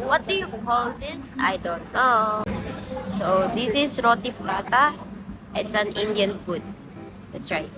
What do you call this? I don't know. So this is roti prata. It's an Indian food. That's right.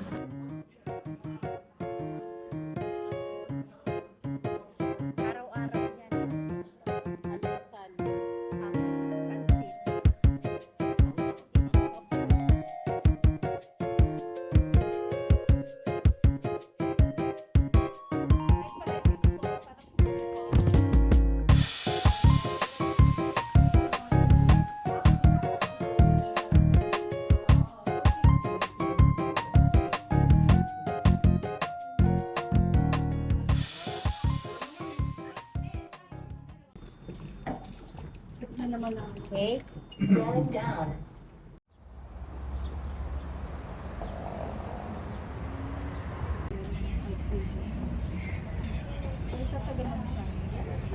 Okay. Going down.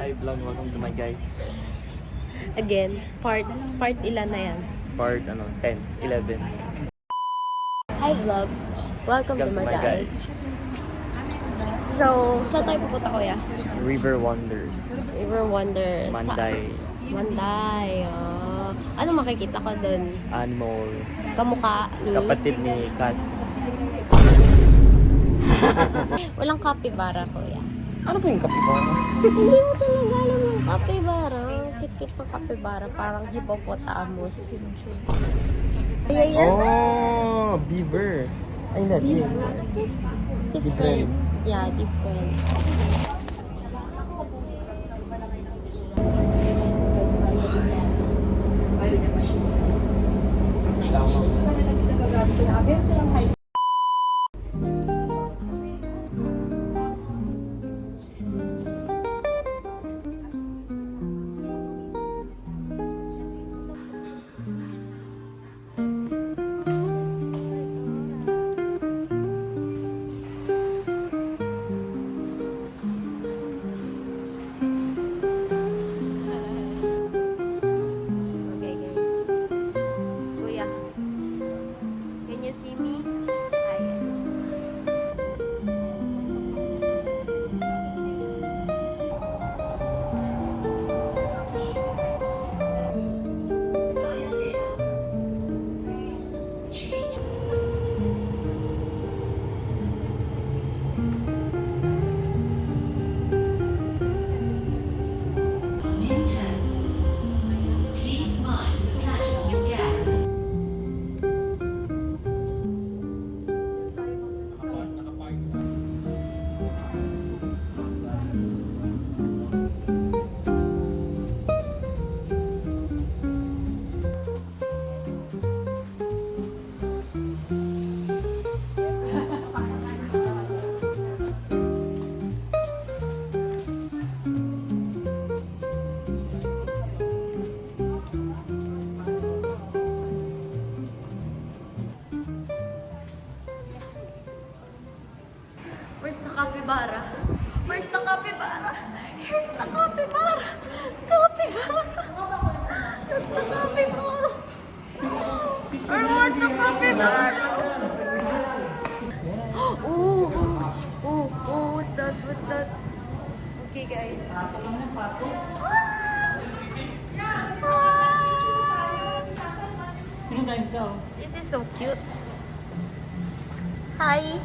Hi vlog, welcome to my guys. Again, part ilan na yan? Part 10, 11. Hi vlog. Welcome to my guys. So, saan tayo pupunta kuya? River Wonders. River Wonders. Manday. Manday. Oh. Ano makikita ko dun? Animal. Kamukha ni... Kapatid ni Kat. Walang capybara kuya. Ano po yung kapibara? Hindi mo talaga alam yung capybara. Kit-kit ng capybara. Parang hippopotamus. Kaya yan? Oh, beaver. Ay, hindi. Different. Yeah, different. Okay guys. Kuya. Can you see me? Ah, yes. Please mind the platform gap. Where's the capybara? Where's the capybara? Here's the capybara! Capybara! That's the capybara! I want the capybara! Oh, what's that? What's that? Okay, guys. This is so cute. Hi!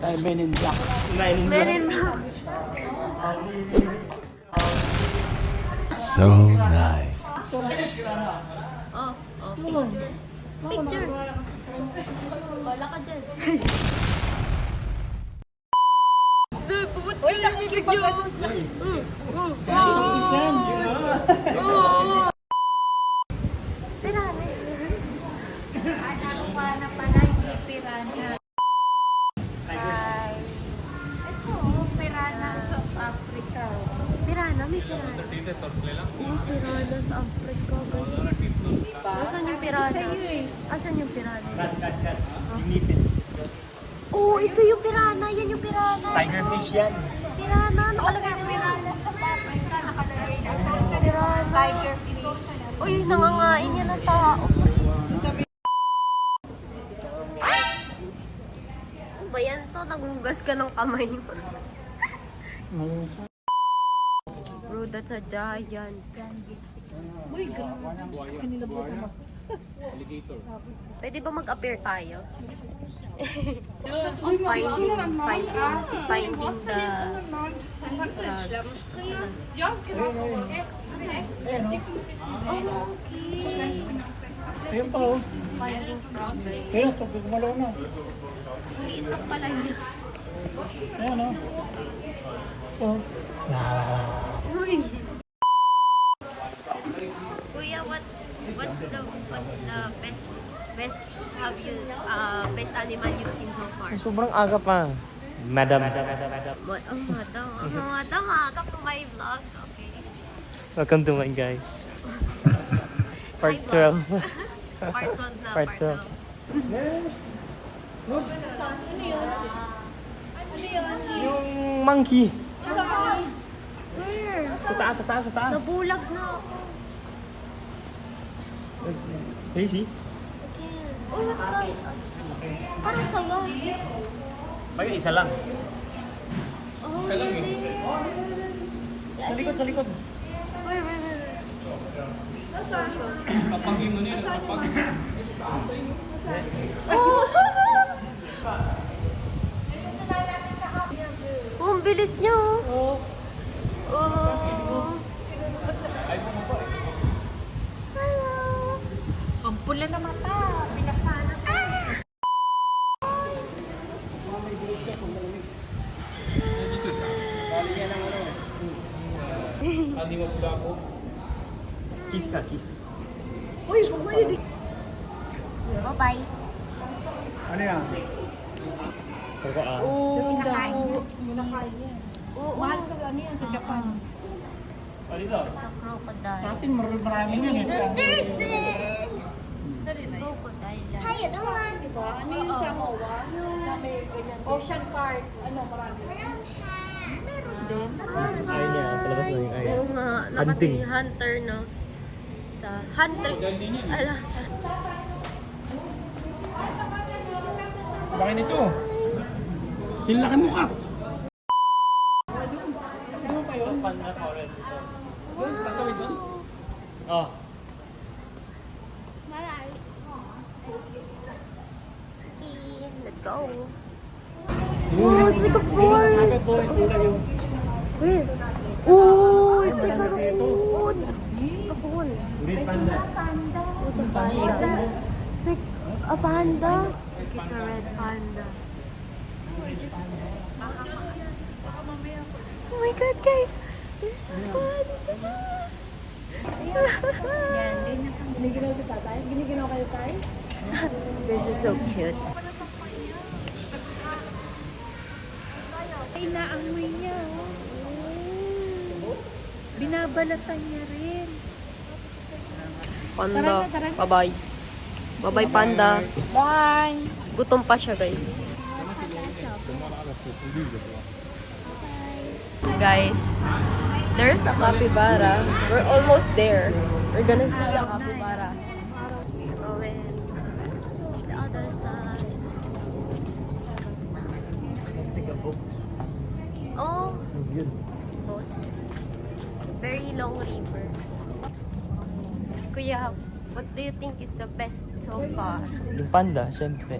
Tayo Men in Black. Men in Black. So nice. Oh, picture. Picture. Wala ka dyan. Pupunta ka lang Pirana. Arowana pala, hindi piranha. Hi. Ito, piranha sa Africa. Pirana, may pirana. Yung pirana sa Africa, guys. Nasaan yung pirana? Asan yung pirana? Oh, ito yung pirana. Yan yung pirana. Tiger fish yan. Pirana, nakalagay na Piranha sa Africa, nakalagay na. pirana. Tiger fish. Uy, nangangain yan ng tao. Ano ba yan to? Nagugas ka ng kamay mo. Bro, that's a giant. Uy, grabe. Kanila po ito Pwede ba mag-appear tayo? Finding the... Oh, okay. Ayun pa oh. Finding frog, guys. Ayun, sabi gumalaw na. Liit lang pala niya. Ayun oh. Oh. Uy! Kuya, what's the best have you best animal you've seen so far? Sobrang aga pa. Madam. Madam, agap to my vlog. Okay. Welcome to my guys. Part Hi, vlog. 12. Part 12 na, Part part 12. 12. Yung monkey. Where? Sa taas, sa taas, sa taas. Nabulag na ako. Crazy? Okay. Oh, what's that? Parang sawa. Bakit isa lang? Oh, Isa lang eh. really? Sa likod, sa likod. Where? Kapangin mo niya. Oh! Oh, ang bilis niya. Oh. Oh. Hello. Ang pula na mata. Binasana ka. Hindi mo pula ako. Kiss ka, kiss. Uy, sumay. Bye-bye. Ano yan? Pagkaas. Pinakain niya. Pinakain niya. Oo. Mahal sa ano yan, sa Japan. Dito. Sa crocodile. Atin marami And yan it's a eh. turtle. Crocodile. Kaya naman. Diba? Ano yung Samoa? Na may ganyan. Ocean Park. Ano, marami. Meron din. Ayun niya, sa labas na yung ayun. Oo nga. Hunting. Hunter, no? Sa hunter. Ala. Bakit ito? Sinlakan mo ka. Ano pa yun? Panda forest. Oh. Okay, let's go. Oh, it's like a forest. Where? Oh, it's like a road. Kapon. Green panda. It's a panda. It's like a panda. It's a red panda. Oh my god, guys! There's a panda! Yan, ganyan kang giniginaw sa tatay. Giniginaw kayo tayo. This is so cute. Ay, naamoy niya. Binabalatan niya rin. Panda. Bye-bye. Bye-bye, panda. Bye! Gutom pa siya, guys. Guys, there's a capybara. We're almost there. We're gonna see a capybara. Going the other side. Let's take a boat. Oh, Yun. boat. Very long river. Kuya, what do you think is the best so far? Yung panda, syempre.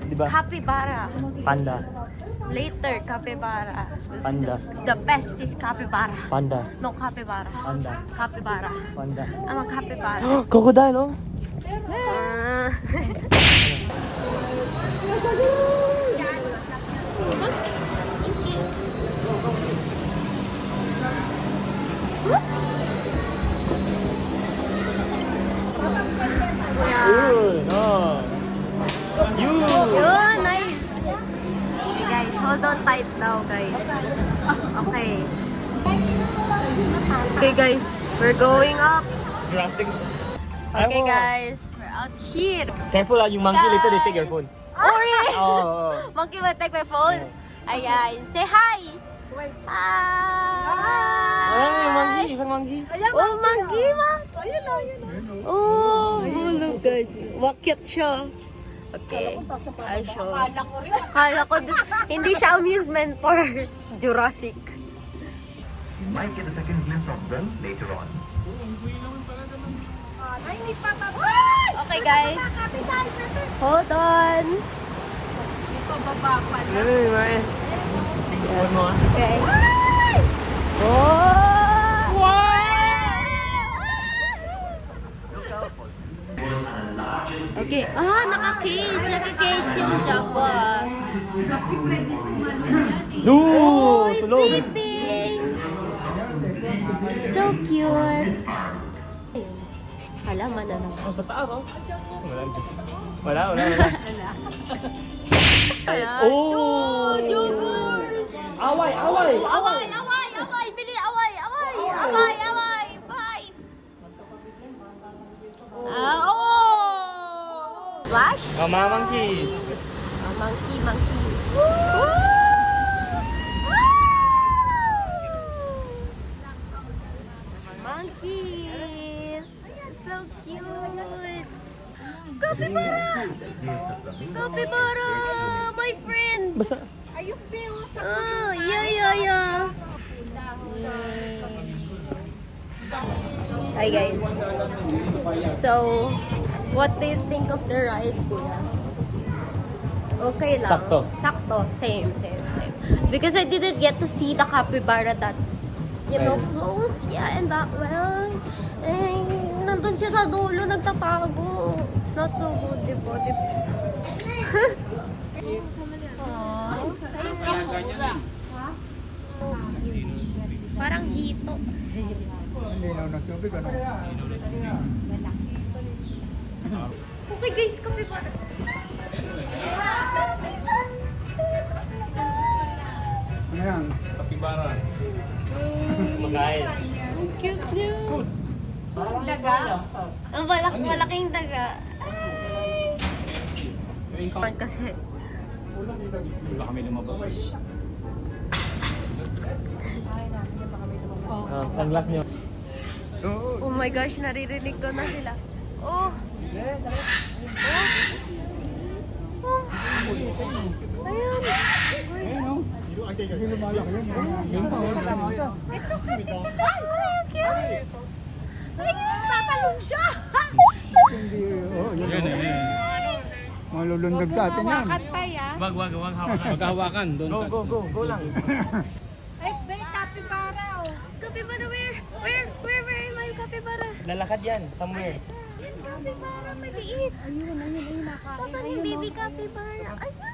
Diba? Capybara. Panda. Later, capybara. Panda. The best is capybara. Panda. No, capybara. Panda. Capybara. Panda. I'm a capybara. Crocodile, oh. Ah. Okay. Okay guys, we're going up. Jurassic. Okay guys, we're out here. Careful yung monkey later they take your phone. Oh really? Oh. Monkey will take my phone. Ayan, say hi. Wait. Hi. Ay, monkey, isang monkey. Oh, monkey ma. Ayun na, ayun na. Oh, bulog guys. Wakyat siya. Okay. I'll show. Akala ko rin. Kala ko, hindi siya amusement park. Jurassic. You might get a second glimpse of them later on. Ay, hindi pa babay! Okay guys, hold on. Hindi pa baba pa. Ano yung mga tingnan mo ah. Okay. Oh! Okay. Ah, naka-cage. Naka-cage yung jaguar. No! Oh, it's Tulog! sleeping. So cute. Halaman na lang. Oh, sa taas oh. Wala. Oh! Jaguars! Away! Away! Bili, away! Bite! Oh! Flash? Oh, mga monkey. Monkey. Monkeys! So cute! Capybara! My friend! Basta. Ayun, Bill. Oh, yeah. Hi guys. So, what do you think of the ride, Kuya? Okay lang. Sakto. Same. Because I didn't get to see the capybara that, close. Yeah, and that well. Eh, nandun siya sa dulo, nagtatago. It's not so good, diba? Parang hito. Okay guys, capybara. Kumakain. Ang cute niya. Daga. Ang malaking daga. Ay. Kasi. Sunglass niyo. Oh my gosh, naririnig ko na sila. Oh. Ayan. Tatalon siya. Malulundag sa atin yan. Makatay ah. Wag hawakan. Wag hawakan. Go lang. Ay, may capybara oh. Capybara, where is my capybara? Lalakad yan, somewhere. Capybara, maliit. Ayun, nakain. Nasaan yung baby capybara? Ayun.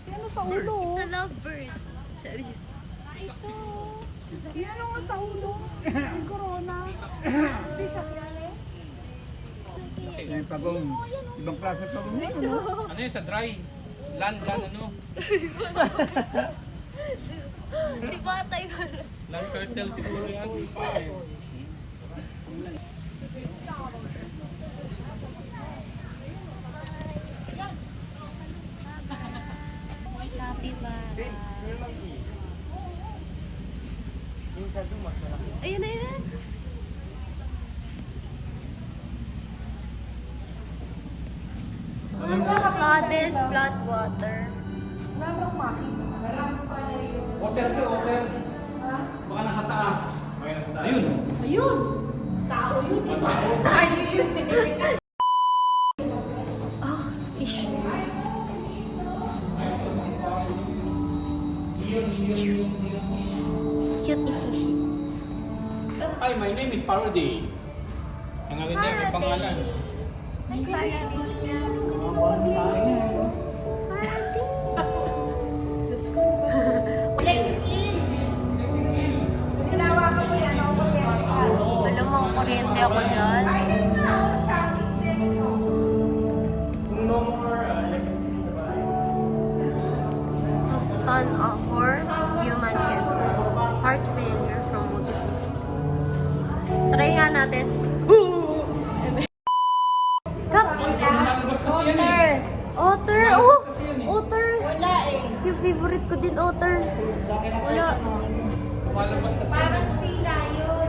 Ano sa ulo? It's a lovebird. Charis. Ito. Yan ang sa ulo. May corona. Hindi ka kilala. Yung pagong, ibang klase pagong. Ano yun sa dry? Land ano? Si Patay ko. Land turtle siguro yan. Capybara. Ayun na yun. It's a flat water. Water. Baka nasa taas. Ayun. Ayun. Tao yun. Ayun yun. Oh, fish. Cute fishes. Hi, my name is Parody. Ang awin niya, may pangalan. Ginawa ka mo yan. Ako yan. Alam mo, kuryente ako dyan. No more electricity sa bahay. to stun a horse, humans can heart failure from multiple shots. Try nga natin. Kap! Lumalabas kasi yan eh. Otter! Oh! Otter! Wala eh. Yung favorite ko din, otter. Wala. Lumalabas kasi yan. Parang sila yun.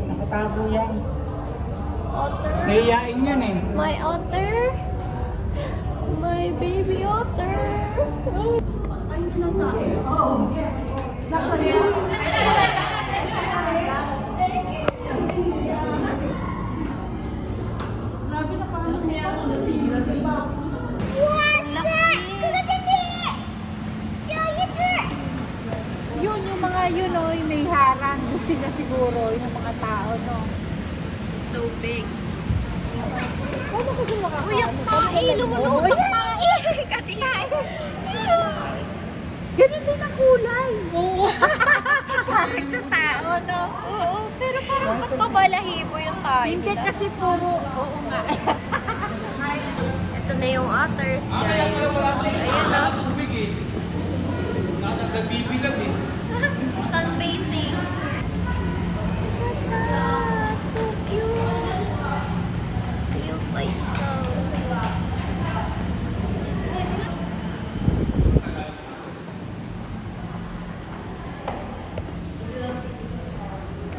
Nakatago yan. Otter. Nahiyain yan eh. My otter. My baby otter. Yun, yung mga yun o, yung may harang. Gusto na siguro yung mga tao, no? So big. Paano ko siya makakaano? Uy, ang tae! Lumulutang tae! Katihay! Ganun din ang kulay. Oo. Parang sa tao, no? Oo, pero parang ba't pabalahibo yung tae Hindi nila? kasi puro, oo nga. Ito na yung otters, Kaya guys. pala wala tayong Ayan na. tubig eh. Nagbibilag eh. Sunbathing. Ah, so cute. Ayun pa isa.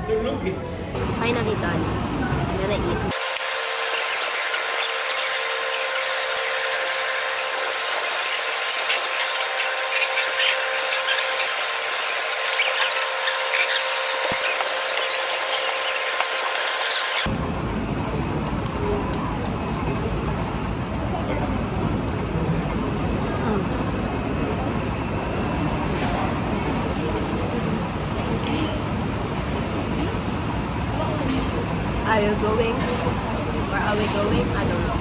Tulog eh. Finally done. I'm gonna eat. Are you going? Where are we going? I don't know.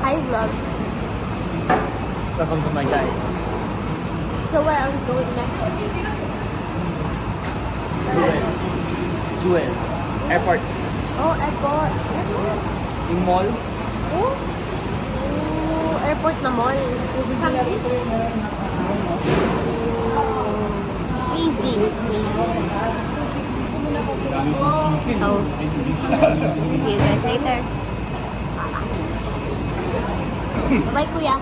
Hi vlog. Welcome to my guys. So where are we going next? Jewel. Airport. Oh, airport. Yung mall. Oh, airport na mall. Changi. Amazing. Amazing. Oh. See you guys later. Bye, kuya.